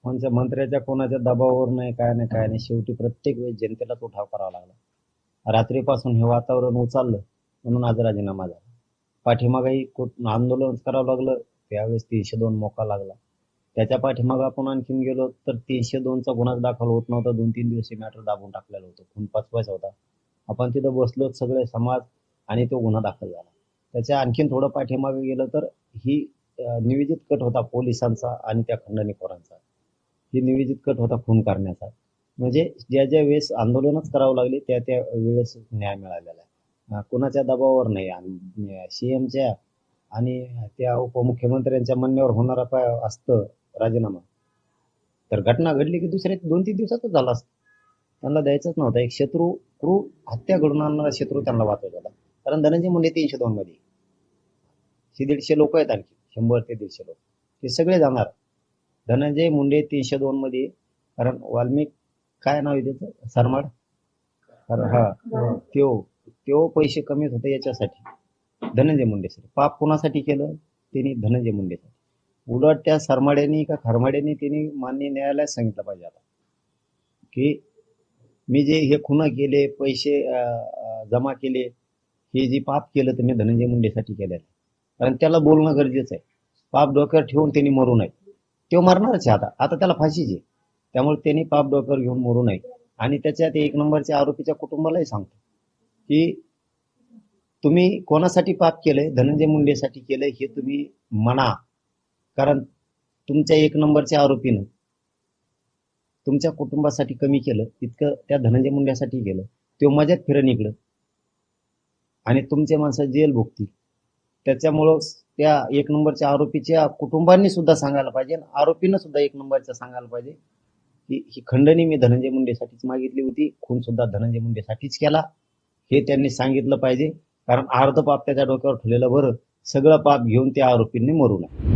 कोणत्या मंत्र्याच्या कोणाच्या दबावावर नाही, काय नाही, काय नाही. शेवटी प्रत्येक वेळेस जनतेलाच उठाव करावा लागला. रात्रीपासून हे वातावरण उचललं म्हणून आज राजीनामा झाला. पाठीमागही आंदोलन करावं लागलं, त्यावेळेस 302 मोका लागला. त्याच्या पाठीमागं आपण आणखीन गेलो तर 302चा गुन्हाच दाखल होत नव्हता. 2-3 दिवस हे मॅटर दाबून टाकलेलं होतं. खून पचवायचा होता. आपण तिथं बसलो सगळे समाज आणि तो गुन्हा दाखल झाला. त्याच्या आणखीन थोडं पाठीमागे गेलं तर ही नियोजित कट होता पोलिसांचा आणि त्या खंडणीखोरांचा. ही नियोजित कट होता खून करण्याचा. म्हणजे ज्या ज्या वेळेस आंदोलनच करावं लागले त्या त्या वेळेस न्याय मिळालेला आहे. कुणाच्या दबावावर नाही. आणि सीएमच्या आणि त्या उपमुख्यमंत्र्यांच्या म्हणण्यावर होणारा असतं राजीनामा, तर घटना घडली की दुसऱ्या 2-3 दिवसातच झाला असतं. त्यांना द्यायचंच नव्हतं. एक क्रूर हत्या घडून आणणारा शत्रू त्यांना वाचवायचा होता. कारण धनंजय मुंडे 302 मध्ये 100-150 लोक आहेत, आणखी 100 ते 150 लोक, ते सगळे जाणार. धनंजय मुंडे 302 मध्ये. कारण वाल्मिक काय नाव आहे त्याचं, सरमाड, हा, त्यो पैसे कमीच होते याच्यासाठी. धनंजय मुंडेसाठी पाप कोणासाठी केलं त्यांनी, धनंजय मुंडेसाठी. उलट त्या सरमाड्यांनी का खरमाड्यांनी त्यांनी मान्य न्यायालयात सांगितलं पाहिजे आता की मी जे हे खुना केले, पैसे जमा केले, हे जे पाप केलं तर मी धनंजय मुंडेसाठी केलेलं आहे. कारण त्याला बोलणं गरजेचं आहे. पाप डोक्यावर ठेवून त्यांनी मरू नये. तो मरणारच आहे आता त्याला फाशीच आहे. त्यामुळे त्यांनी पाप डोक्यावर घेऊन मरू नये. आणि त्याच्यात 1 नंबरच्या आरोपीच्या कुटुंबालाही सांगतो की तुम्ही कोणासाठी पाप केलंय, धनंजय मुंडेसाठी केलंय हे तुम्ही म्हणा. कारण तुमच्या 1 नंबरच्या आरोपीनं तुमच्या कुटुंबासाठी कमी केलं तितकं त्या धनंजय मुंडेसाठी केलं. तो मजात फिरण इकडं आणि तुमचे माणसं जेल भोगतील. त्याच्यामुळं त्या 1 नंबरच्या आरोपीच्या कुटुंबांनी सुद्धा सांगायला पाहिजे, आरोपीनं सुद्धा 1 नंबरच्या सांगायला पाहिजे की ही खंडणी मी धनंजय मुंडेसाठीच मागितली होती, खून सुद्धा धनंजय मुंडेसाठीच केला, हे त्यांनी सांगितलं पाहिजे. कारण अर्ध पाप त्याच्या डोक्यावर ठेवलेलं बरं, सगळं पाप घेऊन त्या आरोपींनी मरू नये.